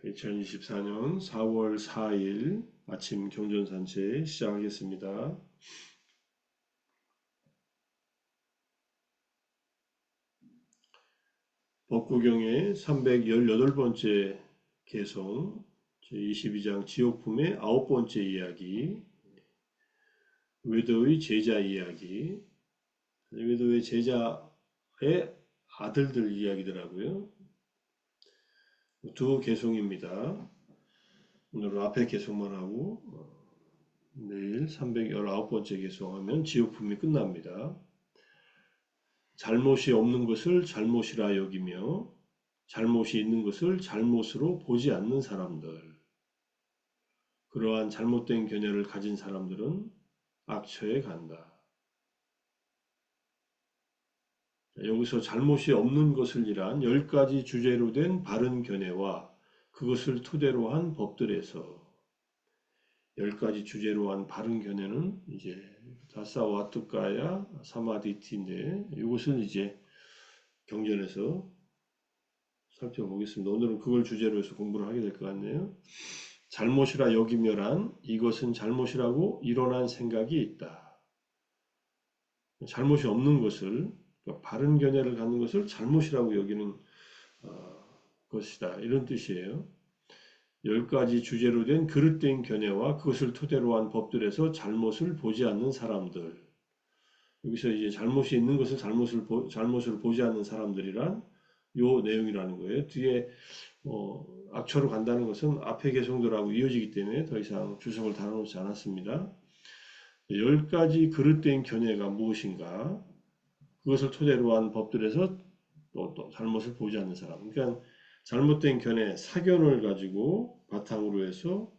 2024년 4월 4일 아침 경전산책 시작하겠습니다. 법구경의 318번째 개송 제22장 지옥품의 9번째 이야기, 외도의 제자 이야기. 외도의 제자의 아들들 이야기더라고요. 두 개송입니다. 오늘은 앞에 개송만 하고 내일 319번째 개송하면 지옥품이 끝납니다. 잘못이 없는 것을 잘못이라 여기며 잘못이 있는 것을 잘못으로 보지 않는 사람들. 그러한 잘못된 견해를 가진 사람들은 악처에 간다. 여기서 잘못이 없는 것을 이란 10가지 주제로 된 바른 견해와 그것을 토대로 한 법들에서 10가지 주제로 한 바른 견해는 이제 다사와투카야 사마디티인데 이것은 이제 경전에서 살펴보겠습니다. 오늘은 그걸 주제로 해서 공부를 하게 될 것 같네요. 잘못이라 여기며란 이것은 잘못이라고 일어난 생각이 있다. 잘못이 없는 것을, 그러니까 바른 견해를 갖는 것을 잘못이라고 여기는 것이다. 이런 뜻이에요. 10가지 주제로 된 그릇된 견해와 그것을 토대로 한 법들에서 잘못을 보지 않는 사람들. 여기서 이제 잘못이 있는 것을 잘못으로 보지 않는 사람들이란 요 내용이라는 거예요. 뒤에 악처로 간다는 것은 앞에 개송들하고 이어지기 때문에 더 이상 주석을 달아놓지 않았습니다. 10가지 그릇된 견해가 무엇인가? 그것을 토대로 한 법들에서 또 잘못을 보지 않는 사람. 그러니까 잘못된 견해, 사견을 가지고 바탕으로 해서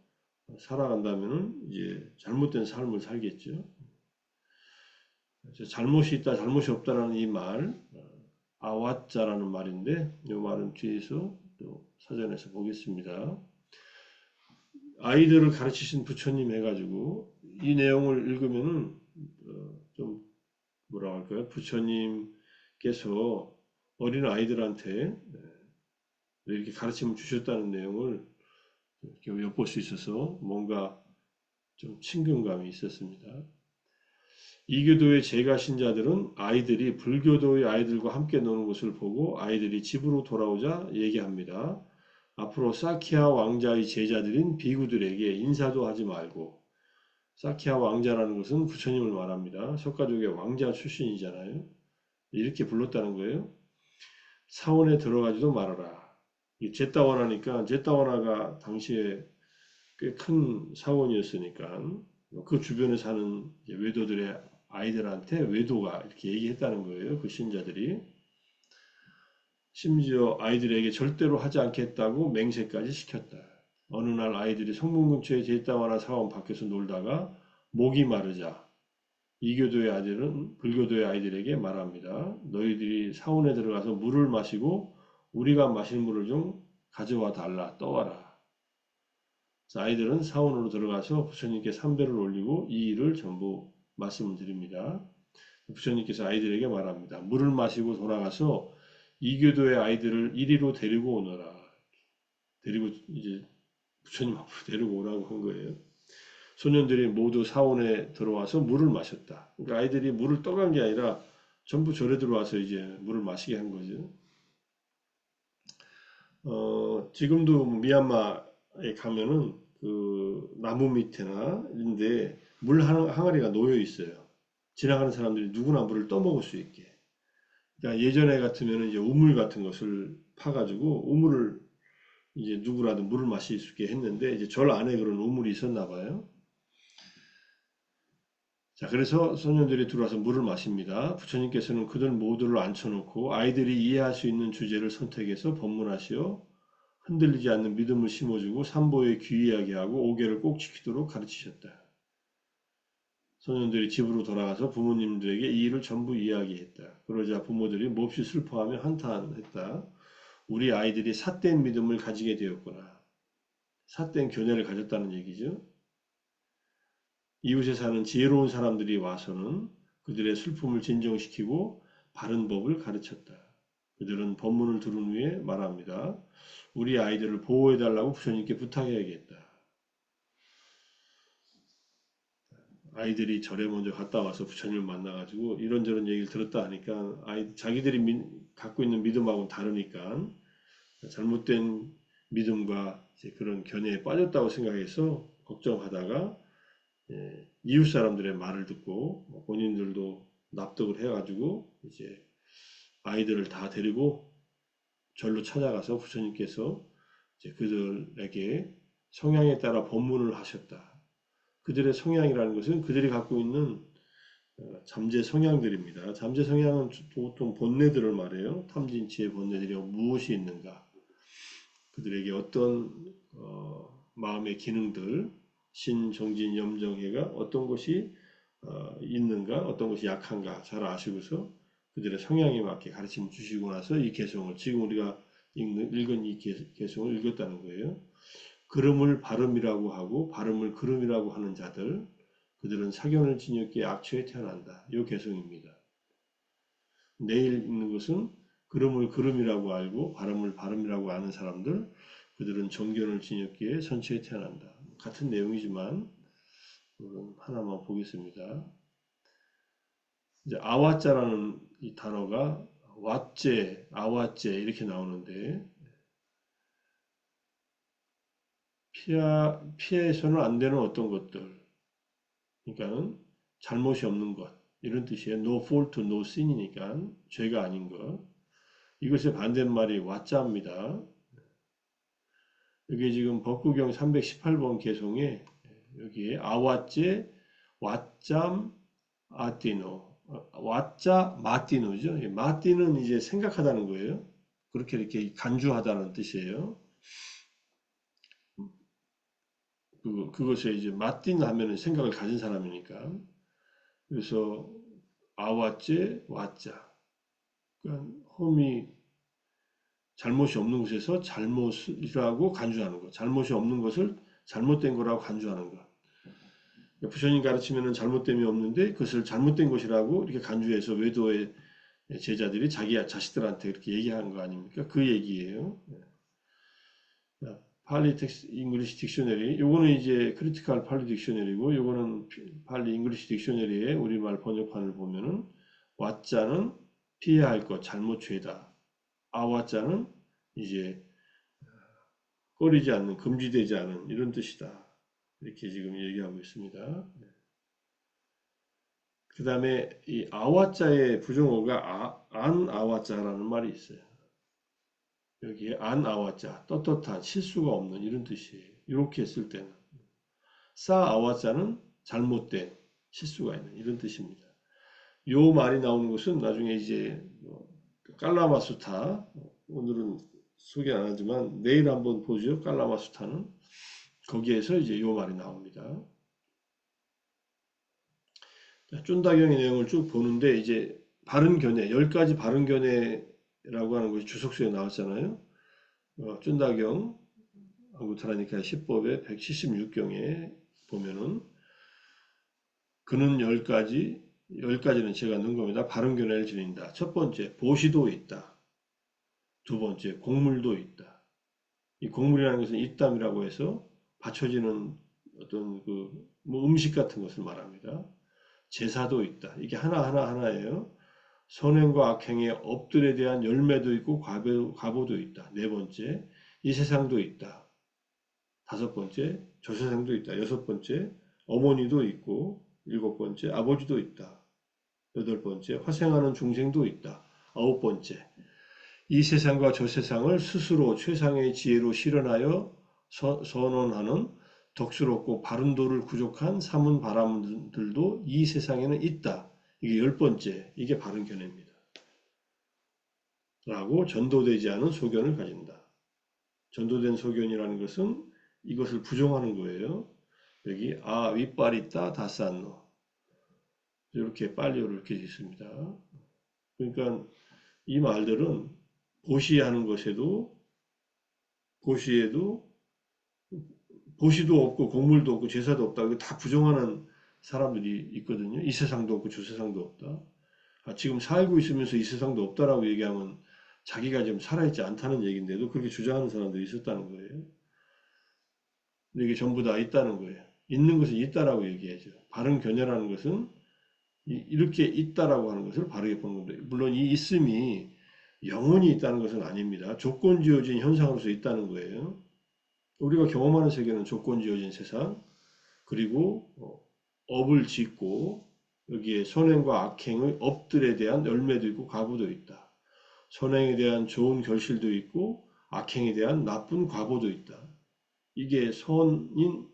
살아간다면 이제 잘못된 삶을 살겠죠. 잘못이 있다, 잘못이 없다라는 이 말, 아왓자라는 말인데 이 말은 뒤에서 또 사전에서 보겠습니다. 아이들을 가르치신 부처님 해가지고 이 내용을 읽으면은 좀 뭐라 할까요? 부처님께서 어린 아이들한테 이렇게 가르침을 주셨다는 내용을 이렇게 엿볼 수 있어서 뭔가 좀 친근감이 있었습니다. 이교도의 제가 신자들은 아이들이 불교도의 아이들과 함께 노는 것을 보고 아이들이 집으로 돌아오자 얘기합니다. 앞으로 사키야 왕자의 제자들인 비구들에게 인사도 하지 말고, 사키야 왕자라는 것은 부처님을 말합니다. 석가족의 왕자 출신이잖아요. 이렇게 불렀다는 거예요. 사원에 들어가지도 말아라. 제따와나니까 제따와나가 당시에 꽤 큰 사원이었으니까 그 주변에 사는 외도들의 아이들한테 외도가 이렇게 얘기했다는 거예요. 그 신자들이. 심지어 아이들에게 절대로 하지 않겠다고 맹세까지 시켰다. 어느 날 아이들이 성문 근처에 제따와나 사원 밖에서 놀다가 목이 마르자 이교도의 아이들은 불교도의 아이들에게 말합니다. 너희들이 사원에 들어가서 물을 마시고 우리가 마실 물을 좀 가져와 달라, 떠와라. 아이들은 사원으로 들어가서 부처님께 삼배를 올리고 이 일을 전부 말씀을 드립니다. 부처님께서 아이들에게 말합니다. 물을 마시고 돌아가서 이교도의 아이들을 이리로 데리고 오너라. 데리고 이제 부처님 앞으로 데리고 오라고 한 거예요. 소년들이 모두 사원에 들어와서 물을 마셨다. 그러니까 아이들이 물을 떠간 게 아니라 전부 절에 들어와서 이제 물을 마시게 한 거죠. 지금도 미얀마에 가면은 그 나무 밑에나 인데 물 항아리가 놓여 있어요. 지나가는 사람들이 누구나 물을 떠먹을 수 있게. 그러니까 예전에 같으면 이제 우물 같은 것을 파가지고 우물을 이제 누구라도 물을 마실 수 있게 했는데 이제 절 안에 그런 우물이 있었나 봐요. 자, 그래서 소년들이 들어와서 물을 마십니다. 부처님께서는 그들 모두를 앉혀놓고 아이들이 이해할 수 있는 주제를 선택해서 법문하시어 흔들리지 않는 믿음을 심어주고 삼보에 귀의하게 하고 오계를 꼭 지키도록 가르치셨다. 소년들이 집으로 돌아가서 부모님들에게 이 일을 전부 이야기했다. 그러자 부모들이 몹시 슬퍼하며 한탄했다. 우리 아이들이 삿된 믿음을 가지게 되었구나. 삿된 교내를 가졌다는 얘기죠. 이웃에 사는 지혜로운 사람들이 와서는 그들의 슬픔을 진정시키고 바른 법을 가르쳤다. 그들은 본문을 들은 후에 말합니다. 우리 아이들을 보호해달라고 부처님께 부탁해야겠다. 아이들이 절에 먼저 갔다 와서 부처님을 만나가지고 이런저런 얘기를 들었다 하니까 자기들이 갖고 있는 믿음하고는 다르니까 잘못된 믿음과 이제 그런 견해에 빠졌다고 생각해서 걱정하다가 이웃 사람들의 말을 듣고 본인들도 납득을 해가지고 이제 아이들을 다 데리고 절로 찾아가서 부처님께서 이제 그들에게 성향에 따라 법문을 하셨다. 그들의 성향이라는 것은 그들이 갖고 있는 잠재 성향들입니다. 잠재 성향은 보통 본뇌들을 말해요. 탐진치의 본뇌들이 무엇이 있는가? 그들에게 어떤 마음의 기능들, 신, 정진, 염정회가 어떤 것이 있는가, 어떤 것이 약한가 잘 아시고서 그들의 성향에 맞게 가르침 주시고 나서 이 개성을 지금 우리가 읽은 이 개성을 읽었다는 거예요. 걸음을 발음이라고 하고 발음을 걸음이라고 하는 자들, 그들은 사견을 지녔기에 악처에 태어난다. 이 개성입니다. 내일 읽는 것은 걸음을 걸음이라고 알고 발음을 발음이라고 아는 사람들, 그들은 정견을 지녔기에 선처에 태어난다. 같은 내용이지만 하나만 보겠습니다. 이제 아와자라는 이 단어가 왓제, 아와제 이렇게 나오는데 피해서는 안 되는 어떤 것들, 그러니까는 잘못이 없는 것 이런 뜻이에요. No fault, no sin이니까 죄가 아닌 것. 이것의 반대말이 왓자입니다. 여기 지금 법구경 318번 개송에 여기에 아왓제, 왓잠, 아띠노, 왓자, 마띠노죠. 마띠는 이제 생각하다는 거예요. 그렇게 이렇게 간주하다는 뜻이에요. 그것에 이제 마띠노 하면은 생각을 가진 사람이니까. 그래서 아왓제, 왓자. 그러니까 홈이 잘못이 없는 곳에서 잘못이라고 간주하는 것. 잘못이 없는 것을 잘못된 거라고 간주하는 것. 부처님 가르치면은 잘못됨이 없는데 그것을 잘못된 것이라고 이렇게 간주해서 외도의 제자들이 자기 자식들한테 그렇게 얘기하는 거 아닙니까? 그 얘기예요. 팔리 텍스 잉글리시 딕셔너리. 요거는 이제 크리티컬 팔리 딕셔너리고 요거는 팔리 잉글리시 딕셔너리의 우리말 번역판을 보면은 왓자는 피해야 할 것, 잘못 죄다. 아와자는 이제 꺼리지 않는, 금지되지 않은 이런 뜻이다. 이렇게 지금 얘기하고 있습니다. 그 다음에 이 아와자의 부정어가 안 아와자라는 말이 있어요. 여기에 안 아와자, 떳떳한, 실수가 없는 이런 뜻이에요. 이렇게 쓸 때는. 싸 아와자는 잘못된, 실수가 있는 이런 뜻입니다. 요 말이 나오는 것은 나중에 이제 깔라마수타, 오늘은 소개 안 하지만 내일 한번 보죠. 깔라마수타는. 거기에서 이제 요 말이 나옵니다. 쫀다경의 내용을 쭉 보는데 이제 바른 견해, 10가지 바른 견해라고 하는 것이 주석서에 나왔잖아요. 쫀다경 안구타라니까 10법의 176경에 보면은 그는 10가지는 제가 넣은 겁니다. 바른 견해를 지닌다. 첫 번째, 보시도 있다. 두 번째, 곡물도 있다. 이 곡물이라는 것은 입담이라고 해서 받쳐지는 어떤 뭐 음식 같은 것을 말합니다. 제사도 있다. 이게 하나예요. 선행과 악행의 업들에 대한 열매도 있고 과보도 있다. 네 번째, 이 세상도 있다. 다섯 번째, 저 세상도 있다. 여섯 번째, 어머니도 있고, 일곱 번째, 아버지도 있다. 여덟 번째, 화생하는 중생도 있다. 아홉 번째, 이 세상과 저 세상을 스스로 최상의 지혜로 실현하여 선언하는 덕스럽고 바른 도를 구족한 사문 바람들도 이 세상에는 있다. 이게 열 번째, 이게 바른 견해입니다. 라고 전도되지 않은 소견을 가진다. 전도된 소견이라는 것은 이것을 부정하는 거예요. 여기 윗발있다 다산노 이렇게 빨리로 이렇게 있습니다. 그러니까 이 말들은 보시하는 것에도 보시에도 보시도 없고 곡물도 없고 제사도 없다. 이거 다 부정하는 사람들이 있거든요. 이 세상도 없고 저 세상도 없다. 지금 살고 있으면서 이 세상도 없다라고 얘기하면 자기가 지금 살아있지 않다는 얘기인데도 그렇게 주장하는 사람들이 있었다는 거예요. 근데 이게 전부 다 있다는 거예요. 있는 것은 있다라고 얘기하죠. 바른 견해라는 것은 이렇게 있다라고 하는 것을 바르게 보는 겁니다. 물론 이 있음이 영원히 있다는 것은 아닙니다. 조건 지어진 현상으로서 있다는 거예요. 우리가 경험하는 세계는 조건 지어진 세상, 그리고 업을 짓고 여기에 선행과 악행의 업들에 대한 열매도 있고 과보도 있다. 선행에 대한 좋은 결실도 있고 악행에 대한 나쁜 과보도 있다. 이게 선인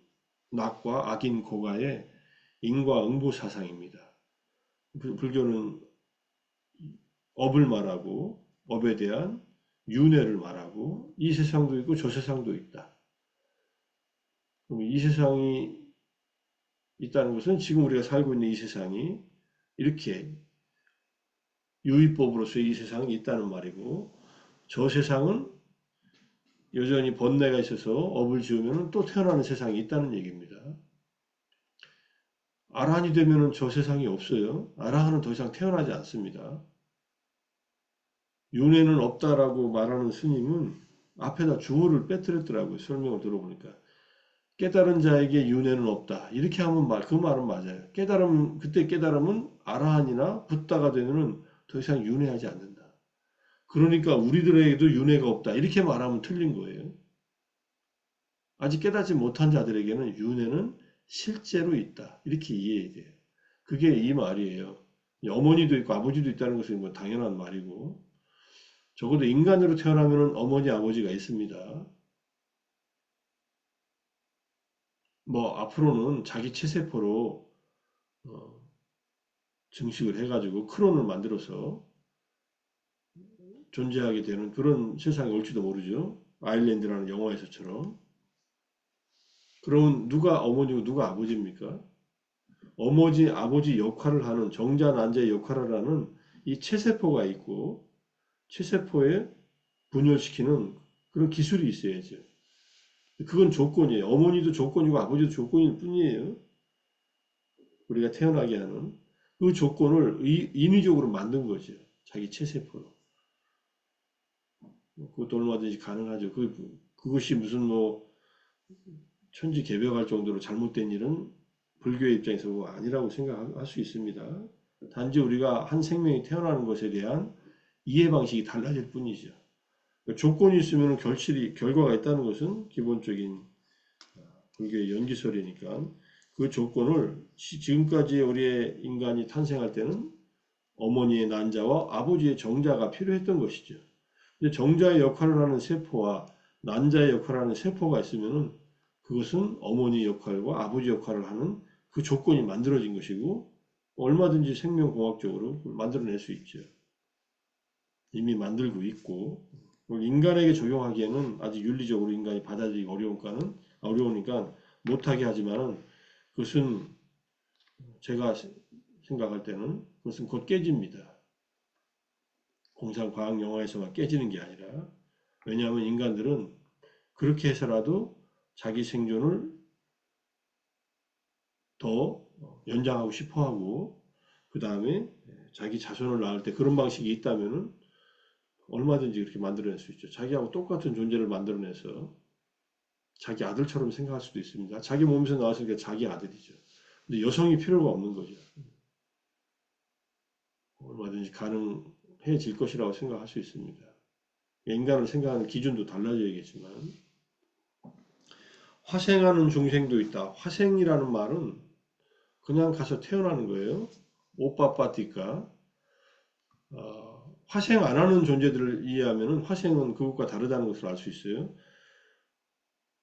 낙과 악인 고가의 인과응보 사상입니다. 불교는 업을 말하고 업에 대한 윤회를 말하고 이 세상도 있고 저 세상도 있다. 그럼 이 세상이 있다는 것은 지금 우리가 살고 있는 이 세상이 이렇게 유의법으로서 이 세상이 있다는 말이고 저 세상은 여전히 번뇌가 있어서 업을 지으면 또 태어나는 세상이 있다는 얘기입니다. 아라한이 되면 저 세상이 없어요. 아라한은 더 이상 태어나지 않습니다. 윤회는 없다라고 말하는 스님은 앞에다 주어를 빼뜨렸더라고요. 설명을 들어보니까. 깨달은 자에게 윤회는 없다. 이렇게 하면 그 말은 맞아요. 그때 깨달음은 아라한이나 붓다가 되면은 더 이상 윤회하지 않는다. 그러니까 우리들에게도 윤회가 없다. 이렇게 말하면 틀린 거예요. 아직 깨닫지 못한 자들에게는 윤회는 실제로 있다. 이렇게 이해해야 돼요. 그게 이 말이에요. 어머니도 있고 아버지도 있다는 것은 뭐 당연한 말이고 적어도 인간으로 태어나면 어머니 아버지가 있습니다. 뭐 앞으로는 자기 체세포로 증식을 해가지고 크론을 만들어서 존재하게 되는 그런 세상이 올지도 모르죠. 아일랜드라는 영화에서처럼. 그러면 누가 어머니고 누가 아버지입니까? 어머니, 아버지 역할을 하는 정자, 난자의 역할을 하는 이 체세포가 있고 체세포에 분열시키는 그런 기술이 있어야죠. 그건 조건이에요. 어머니도 조건이고 아버지도 조건일 뿐이에요. 우리가 태어나게 하는 그 조건을 인위적으로 만든 거죠. 자기 체세포로. 그것도 얼마든지 가능하죠. 그것이 무슨 뭐 천지개벽할 정도로 잘못된 일은 불교의 입장에서 뭐 아니라고 생각할 수 있습니다. 단지 우리가 한 생명이 태어나는 것에 대한 이해 방식이 달라질 뿐이죠. 조건이 있으면 결과가 있다는 것은 기본적인 불교의 연기설이니까 그 조건을 지금까지 우리의 인간이 탄생할 때는 어머니의 난자와 아버지의 정자가 필요했던 것이죠. 근데 정자의 역할을 하는 세포와 난자의 역할을 하는 세포가 있으면은 그것은 어머니 역할과 아버지 역할을 하는 그 조건이 만들어진 것이고 얼마든지 생명공학적으로 만들어낼 수 있죠. 이미 만들고 있고 인간에게 적용하기에는 아직 윤리적으로 인간이 받아들이기 어려우니까 못하게 하지만은 그것은 제가 생각할 때는 그것은 곧 깨집니다. 공상과학 영화에서만 깨지는 게 아니라 왜냐하면 인간들은 그렇게 해서라도 자기 생존을 더 연장하고 싶어하고 그 다음에 자기 자손을 낳을 때 그런 방식이 있다면은 얼마든지 그렇게 만들어낼 수 있죠. 자기하고 똑같은 존재를 만들어내서 자기 아들처럼 생각할 수도 있습니다. 자기 몸에서 나왔으니까 자기 아들이죠. 근데 여성이 필요가 없는 거죠. 얼마든지 가능해질 것이라고 생각할 수 있습니다. 인간을 생각하는 기준도 달라져야겠지만 화생하는 중생도 있다. 화생이라는 말은 그냥 가서 태어나는 거예요. 오빠빠티까 화생 안 하는 존재들을 이해하면 화생은 그것과 다르다는 것을 알 수 있어요.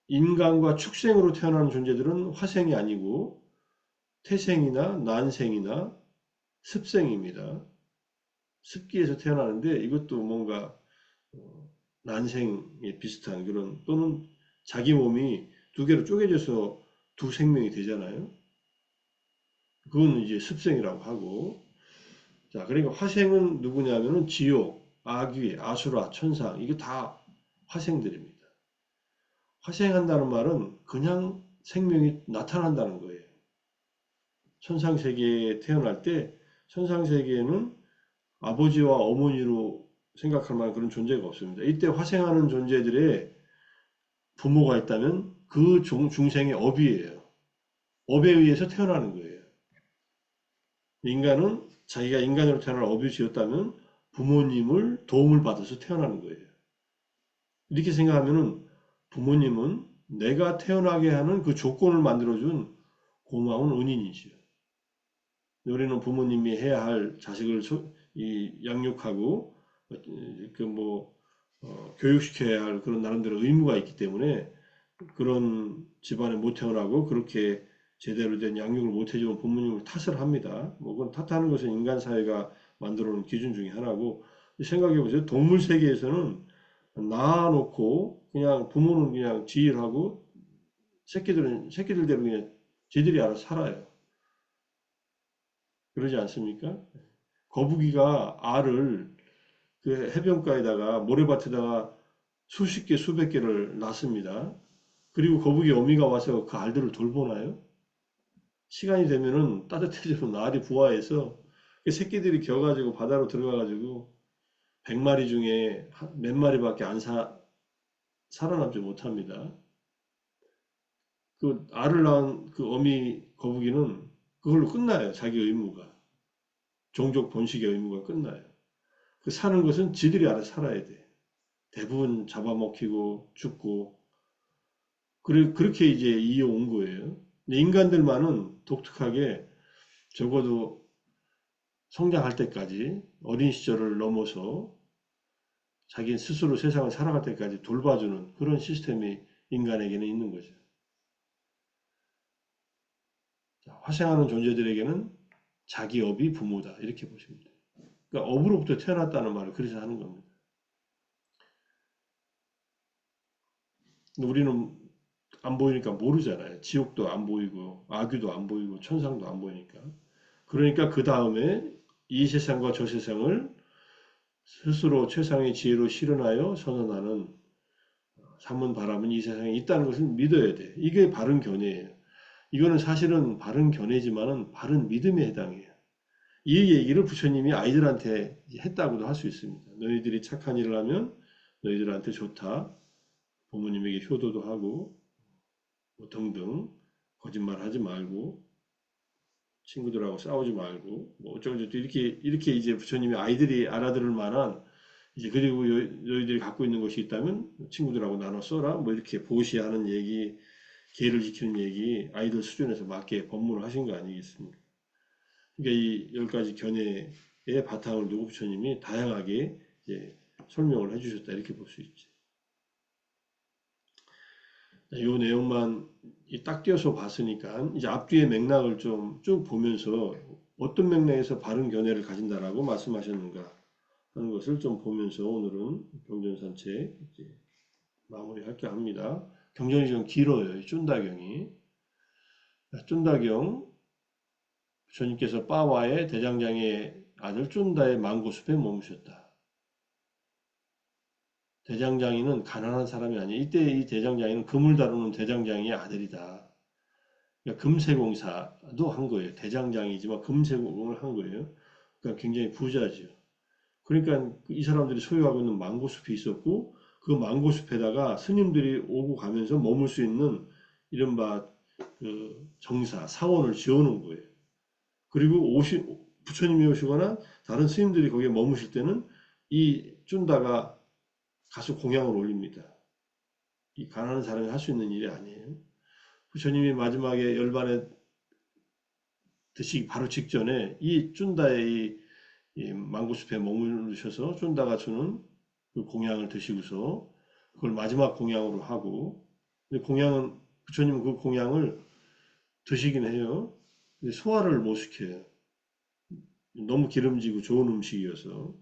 인간과 축생으로 태어나는 존재들은 화생이 아니고 태생이나 난생이나 습생입니다. 습기에서 태어나는데 이것도 뭔가 난생에 비슷한 그런 또는 자기 몸이 두 개로 쪼개져서 두 생명이 되잖아요. 그건 이제 습생이라고 하고 자 그러니까 화생은 누구냐면은 지옥, 아귀, 아수라, 천상 이게 다 화생들입니다. 화생한다는 말은 그냥 생명이 나타난다는 거예요. 천상세계에 태어날 때 천상세계에는 아버지와 어머니로 생각할 만한 그런 존재가 없습니다. 이때 화생하는 존재들의 부모가 있다면 그 중생의 업이에요. 업에 의해서 태어나는 거예요. 인간은 자기가 인간으로 태어날 업이 지었다면 부모님을 도움을 받아서 태어나는 거예요. 이렇게 생각하면은 부모님은 내가 태어나게 하는 그 조건을 만들어준 고마운 은인이지요. 우리는 부모님이 해야 할 자식을 양육하고 교육시켜야 할 그런 나름대로 의무가 있기 때문에 그런 집안에 못 태어나고 그렇게 제대로 된 양육을 못 해주면 부모님을 탓을 합니다. 뭐 그건 탓하는 것은 인간 사회가 만들어 놓은 기준 중에 하나고 생각해 보세요. 동물 세계에서는 낳아놓고 그냥 부모는 그냥 지일하고 새끼들대로 그냥 지들이 알아서 살아요. 그러지 않습니까? 거북이가 알을 그 해변가에다가 모래밭에다가 수십 개, 수백 개를 낳습니다. 그리고 거북이 어미가 와서 그 알들을 돌보나요? 시간이 되면은 따뜻해지면 알이 부화해서 그 새끼들이 겨가지고 바다로 들어가가지고 100마리 중에 몇 마리밖에 살아남지 못합니다. 그 알을 낳은 그 어미 거북이는 그걸로 끝나요. 자기 의무가. 종족 번식의 의무가 끝나요. 그 사는 것은 지들이 알아서 살아야 돼. 대부분 잡아먹히고 죽고 그렇게 이제 이어온 거예요. 근데 인간들만은 독특하게 적어도 성장할 때까지 어린 시절을 넘어서 자기 스스로 세상을 살아갈 때까지 돌봐주는 그런 시스템이 인간에게는 있는 거죠. 화생하는 존재들에게는 자기 업이 부모다 이렇게 보시면 돼요. 그러니까 업으로부터 태어났다는 말을 그래서 하는 겁니다. 우리는 안 보이니까 모르잖아요. 지옥도 안 보이고 악귀도 안 보이고 천상도 안 보이니까. 그러니까 그 다음에 이 세상과 저 세상을 스스로 최상의 지혜로 실현하여 선언하는 삼은 바람은 이 세상에 있다는 것을 믿어야 돼. 이게 바른 견해예요. 이거는 사실은 바른 견해지만은 바른 믿음에 해당해요. 이 얘기를 부처님이 아이들한테 했다고도 할 수 있습니다. 너희들이 착한 일을 하면 너희들한테 좋다. 부모님에게 효도도 하고 뭐 등등 거짓말 하지 말고 친구들하고 싸우지 말고 뭐 어쩌고저쩌고 이렇게 이제 부처님이 아이들이 알아들을 만한 이제 그리고 너희들이 갖고 있는 것이 있다면 친구들하고 나눠 써라 뭐 이렇게 보시하는 얘기 계를 지키는 얘기 아이들 수준에서 맞게 법문을 하신 거 아니겠습니까? 그러니까 이 10가지 견해의 바탕을 두고 부처님이 다양하게 이제 설명을 해주셨다 이렇게 볼 수 있지. 이 내용만 딱 띄어서 봤으니까 이제 앞뒤의 맥락을 좀 쭉 보면서 어떤 맥락에서 바른 견해를 가진다라고 말씀하셨는가 하는 것을 좀 보면서 오늘은 경전산책 이제 마무리할까 합니다. 경전이 좀 길어요. 이 쫀다경이. 쫀다경 부처님께서 빠와의 대장장의 아들 쫀다의 망고숲에 머무셨다. 대장장이는 가난한 사람이 아니에요. 이때 이 대장장이는 금을 다루는 대장장이의 아들이다. 그러니까 금세공사도 한 거예요. 대장장이지만 금세공을 한 거예요. 그러니까 굉장히 부자죠. 그러니까 이 사람들이 소유하고 있는 망고숲이 있었고 그 망고숲에다가 스님들이 오고 가면서 머물 수 있는 이른바 그 정사, 사원을 지어놓은 거예요. 그리고 부처님이 오시거나 다른 스님들이 거기에 머무실 때는 이 쭌다가 가서 공양을 올립니다. 이 가난한 사람이 할 수 있는 일이 아니에요. 부처님이 마지막에 열반에 드시기 바로 직전에 이 쭌다의 이 망고숲에 머무르셔서 쫀다가 주는 그 공양을 드시고서 그걸 마지막 공양으로 하고 근데 부처님은 그 공양을 드시긴 해요. 근데 소화를 못 시켜요. 너무 기름지고 좋은 음식이어서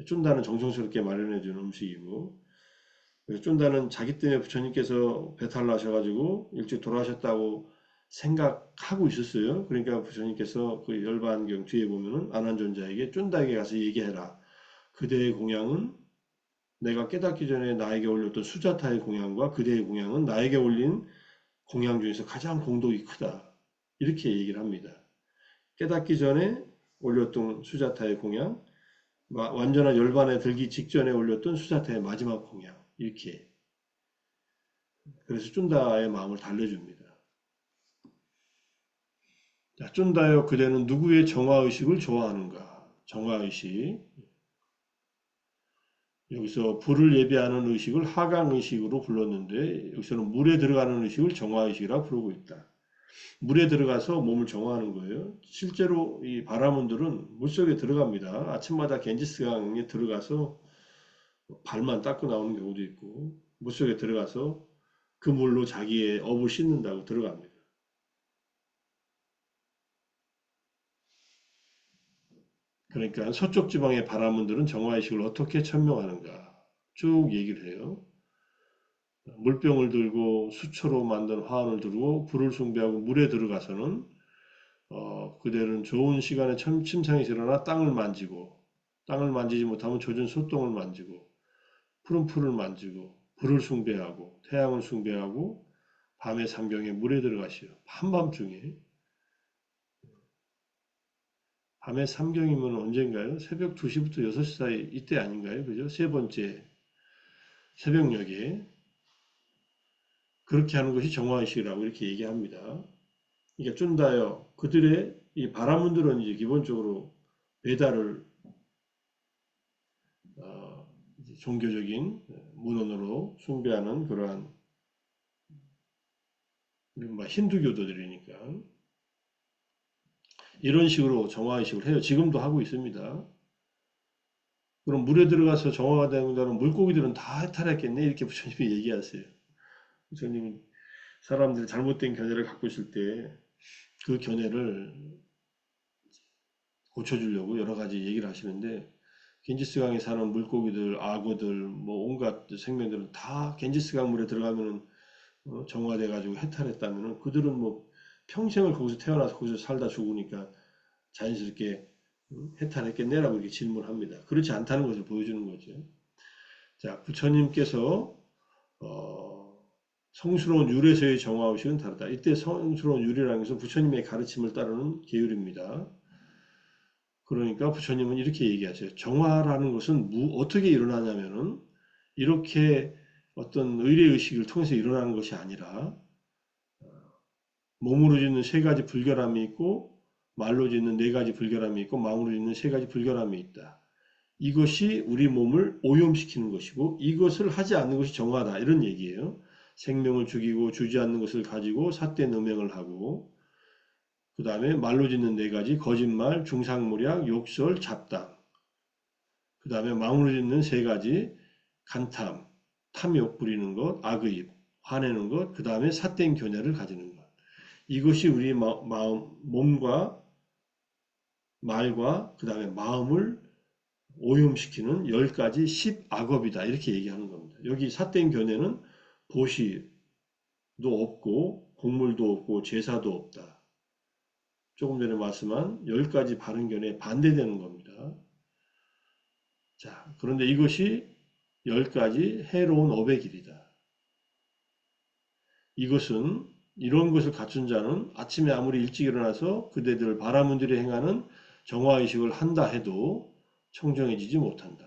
쫀다는 정성스럽게 마련해 준 음식이고 쫀다는 자기 때문에 부처님께서 배탈 나셔가지고 일찍 돌아가셨다고 생각하고 있었어요. 그러니까 부처님께서 그 열반경 뒤에 보면은 안한존자에게 쫀다에게 가서 얘기해라. 그대의 공양은 내가 깨닫기 전에 나에게 올렸던 수자타의 공양과 그대의 공양은 나에게 올린 공양 중에서 가장 공덕이 크다. 이렇게 얘기를 합니다. 깨닫기 전에 올렸던 수자타의 공양, 완전한 열반에 들기 직전에 올렸던 수사태의 마지막 공약. 이렇게. 그래서 쫀다의 마음을 달래줍니다. 자, 쫀다여 그대는 누구의 정화의식을 좋아하는가? 정화의식. 여기서 불을 예비하는 의식을 하강의식으로 불렀는데 여기서는 물에 들어가는 의식을 정화의식이라고 부르고 있다. 물에 들어가서 몸을 정화하는 거예요. 실제로 이 바라문들은 물속에 들어갑니다. 아침마다 겐지스강에 들어가서 발만 닦고 나오는 경우도 있고 물속에 들어가서 그 물로 자기의 업을 씻는다고 들어갑니다. 그러니까 서쪽 지방의 바라문들은 정화의식을 어떻게 천명하는가 쭉 얘기를 해요. 물병을 들고 수초로 만든 화환을 들고 불을 숭배하고 물에 들어가서는 그들은 좋은 시간에 침상에서 일어나 땅을 만지지 못하면 젖은 소똥을 만지고 푸른 풀을 만지고 불을 숭배하고 태양을 숭배하고 밤의 삼경에 물에 들어가시오. 한밤중에 밤의 삼경이면 언젠가요? 새벽 2시부터 6시 사이 이때 아닌가요? 그죠? 세 번째 새벽녘에 그렇게 하는 것이 정화의식이라고 이렇게 얘기합니다. 그러니까 쫀다요. 그들의 이 바라문들은 이제 기본적으로 베다를 이제 종교적인 문헌으로 숭배하는 그러한 이른바 힌두교도들이니까 이런 식으로 정화의식을 해요. 지금도 하고 있습니다. 그럼 물에 들어가서 정화가 된다면 물고기들은 다 해탈했겠네 이렇게 부처님이 얘기하세요. 부처님이 사람들이 잘못된 견해를 갖고 있을 때 그 견해를 고쳐주려고 여러 가지 얘기를 하시는데 겐지스강에 사는 물고기들, 악어들, 뭐 온갖 생명들은 다 겐지스강 물에 들어가면은 정화돼 가지고 해탈했다면은 그들은 뭐 평생을 거기서 태어나서 거기서 살다 죽으니까 자연스럽게 해탈했겠네라고 이렇게 질문합니다. 그렇지 않다는 것을 보여주는 거죠. 자, 부처님께서 성스러운 율에서의 정화의식은 다르다. 이때 성스러운 율이라는 것은 부처님의 가르침을 따르는 계율입니다. 그러니까 부처님은 이렇게 얘기하세요. 정화라는 것은 어떻게 일어나냐면은 이렇게 어떤 의례의식을 통해서 일어나는 것이 아니라 몸으로 짓는 세 가지 불결함이 있고 말로 짓는 네 가지 불결함이 있고 마음으로 짓는 세 가지 불결함이 있다. 이것이 우리 몸을 오염시키는 것이고 이것을 하지 않는 것이 정화다. 이런 얘기예요. 생명을 죽이고 주지 않는 것을 가지고 삿된 음행을 하고 그 다음에 말로 짓는 네 가지 거짓말, 중상모략, 욕설, 잡담 그 다음에 마음으로 짓는 세 가지 간탐, 탐욕 부리는 것, 악의입, 화내는 것, 그 다음에 삿된 견해를 가지는 것. 이것이 우리 몸과 말과 그 다음에 마음을 오염시키는 10가지 10악업이다. 이렇게 얘기하는 겁니다. 여기 삿된 견해는 보시도 없고 곡물도 없고 제사도 없다. 조금 전에 말씀한 10가지 바른 견해에 반대되는 겁니다. 자, 그런데 이것이 10가지 해로운 업의 길이다. 이것은 이런 것을 갖춘 자는 아침에 아무리 일찍 일어나서 그대들 바라문들이 행하는 정화의식을 한다 해도 청정해지지 못한다.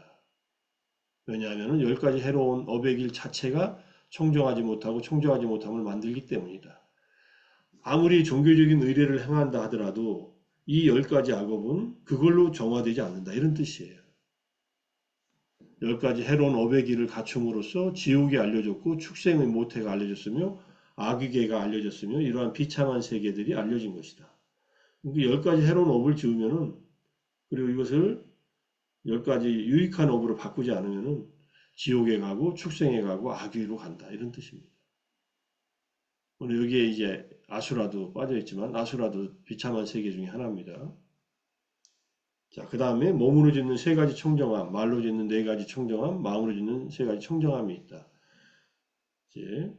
왜냐하면 10가지 해로운 업의 길 자체가 청정하지 못하고 청정하지 못함을 만들기 때문이다. 아무리 종교적인 의례를 행한다 하더라도 이 10가지 악업은 그걸로 정화되지 않는다. 이런 뜻이에요. 10가지 해로운 업의 길을 갖춤으로써 지옥이 알려졌고 축생의 모태가 알려졌으며 악의 계가 알려졌으며 이러한 비참한 세계들이 알려진 것이다. 그러니까 10가지 해로운 업을 지으면은 그리고 이것을 10가지 유익한 업으로 바꾸지 않으면은 지옥에 가고 축생에 가고 악의로 간다. 이런 뜻입니다. 오늘 여기에 이제 아수라도 빠져있지만 아수라도 비참한 세계 중에 하나입니다. 자, 그 다음에 몸으로 짓는 세 가지 청정함, 말로 짓는 네 가지 청정함, 마음으로 짓는 세 가지 청정함이 있다. 이제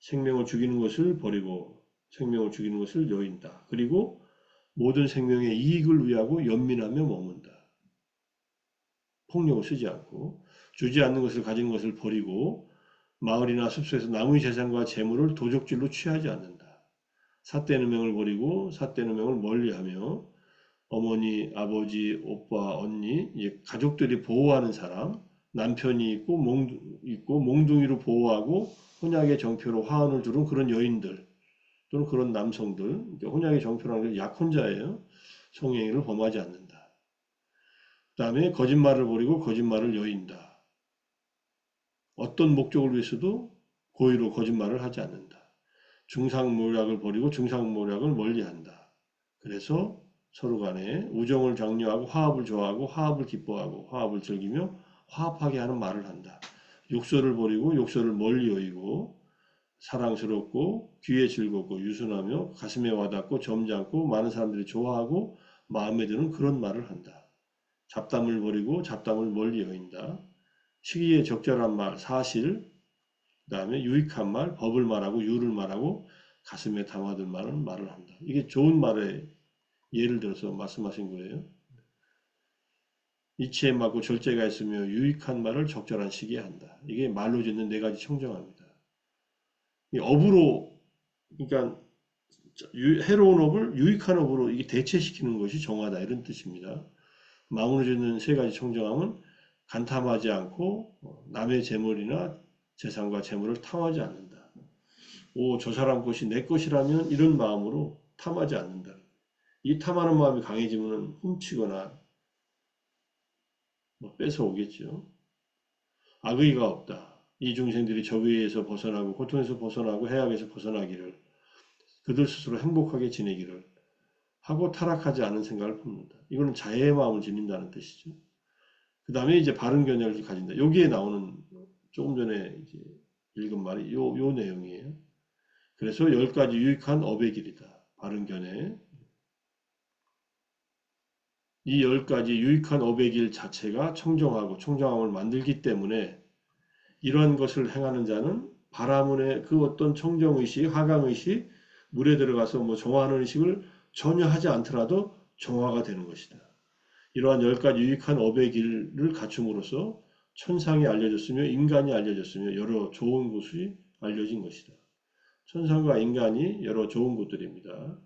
생명을 죽이는 것을 버리고 생명을 죽이는 것을 여인다. 그리고 모든 생명의 이익을 위하고 연민하며 머문다. 폭력을 쓰지 않고 주지 않는 것을 가진 것을 버리고 마을이나 숲속에서 남의 재산과 재물을 도적질로 취하지 않는다. 삿된 음행을 버리고 삿된 음행을 멀리하며 어머니, 아버지, 오빠, 언니, 가족들이 보호하는 사람, 남편이 있고 몽둥이로 보호하고 혼약의 정표로 화환을 두른 그런 여인들 또는 그런 남성들, 그러니까 혼약의 정표라는 게 약혼자예요. 성행위를 범하지 않는다. 그다음에 거짓말을 버리고 거짓말을 여인다. 어떤 목적을 위해서도 고의로 거짓말을 하지 않는다. 중상모략을 버리고 중상모략을 멀리한다. 그래서 서로 간에 우정을 장려하고 화합을 좋아하고 화합을 기뻐하고 화합을 즐기며 화합하게 하는 말을 한다. 욕설을 버리고 욕설을 멀리 여기고 사랑스럽고 귀에 즐겁고 유순하며 가슴에 와닿고 점잖고 많은 사람들이 좋아하고 마음에 드는 그런 말을 한다. 잡담을 버리고 잡담을 멀리 여긴다. 시기에 적절한 말, 사실, 그다음에 유익한 말, 법을 말하고 유를 말하고 가슴에 담아둘 만한 말을 한다. 이게 좋은 말에 예를 들어서 말씀하신 거예요. 이치에 맞고 절제가 있으며 유익한 말을 적절한 시기에 한다. 이게 말로 짓는 네 가지 청정합니다. 이 업으로 그러니까 해로운 업을 유익한 업으로 이게 대체시키는 것이 정화다 이런 뜻입니다. 마음으로 짓는 세 가지 청정함은 간탐하지 않고 남의 재물이나 재산과 재물을 탐하지 않는다. 오, 저 사람 것이 내 것이라면 이런 마음으로 탐하지 않는다. 이 탐하는 마음이 강해지면 훔치거나 뭐 뺏어오겠죠. 악의가 없다. 이 중생들이 적의에서 벗어나고 고통에서 벗어나고 해악에서 벗어나기를 그들 스스로 행복하게 지내기를 하고 타락하지 않은 생각을 품는다. 이거는 자애의 마음을 지닌다는 뜻이죠. 그 다음에 이제 바른 견해를 가진다. 여기에 나오는 조금 전에 이제 읽은 말이 요 내용이에요. 그래서 10가지 유익한 업의 길이다. 바른 견해. 이 10가지 유익한 업의 길 자체가 청정하고 청정함을 만들기 때문에 이러한 것을 행하는 자는 바라문의 그 어떤 청정의식, 하강의식, 물에 들어가서 뭐 정화하는 의식을 전혀 하지 않더라도 정화가 되는 것이다. 이러한 10가지 유익한 업의 길을 갖춤으로써 천상이 알려졌으며 인간이 알려졌으며 여러 좋은 곳이 알려진 것이다. 천상과 인간이 여러 좋은 곳들입니다.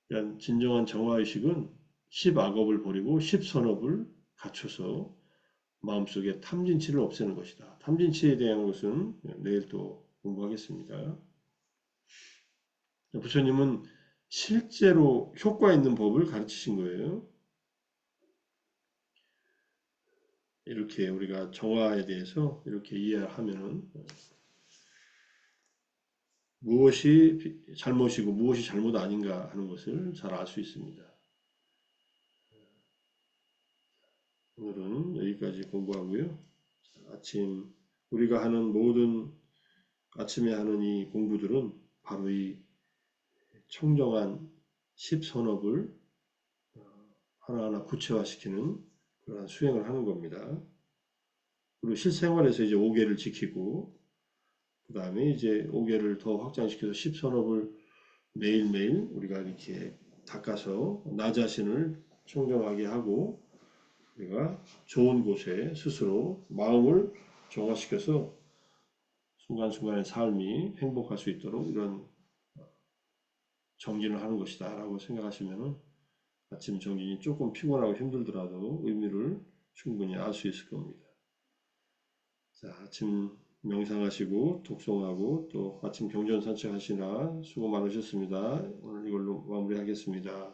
그러니까 진정한 정화의식은 10악업을 버리고 10선업을 갖춰서 마음속에 탐진치를 없애는 것이다. 탐진치에 대한 것은 내일 또 공부하겠습니다. 부처님은 실제로 효과 있는 법을 가르치신 거예요. 이렇게 우리가 정화에 대해서 이렇게 이해하면은 무엇이 잘못이고 무엇이 잘못 아닌가 하는 것을 잘 알 수 있습니다. 오늘은 여기까지 공부하고요. 아침 우리가 하는 모든 아침에 하는 이 공부들은 바로 이 청정한 십선업을 하나하나 구체화시키는 그러한 수행을 하는 겁니다. 그리고 실생활에서 이제 5개를 지키고 그 다음에 이제 5개를 더 확장시켜서 십선업을 매일매일 우리가 이렇게 닦아서 나 자신을 청정하게 하고 우리가 좋은 곳에 스스로 마음을 정화시켜서 순간순간의 삶이 행복할 수 있도록 이런 정진을 하는 것이다 라고 생각하시면 아침 정진이 조금 피곤하고 힘들더라도 의미를 충분히 알 수 있을 겁니다. 자, 아침 명상하시고 독송하고 또 아침 경전 산책하시나 수고 많으셨습니다. 오늘 이걸로 마무리하겠습니다.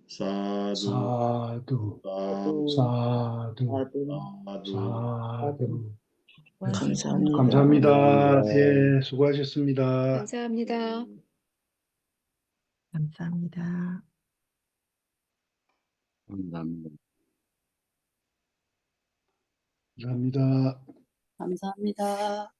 사두, 사두, 사두, 또 사두, 받은 사두. 사두. 네. 감사합니다. 감사합니다. 감사합니다. 예, 수고하셨습니다. 감사합니다. 감사합니다. 감사합니다. 감사합니다. 감사합니다.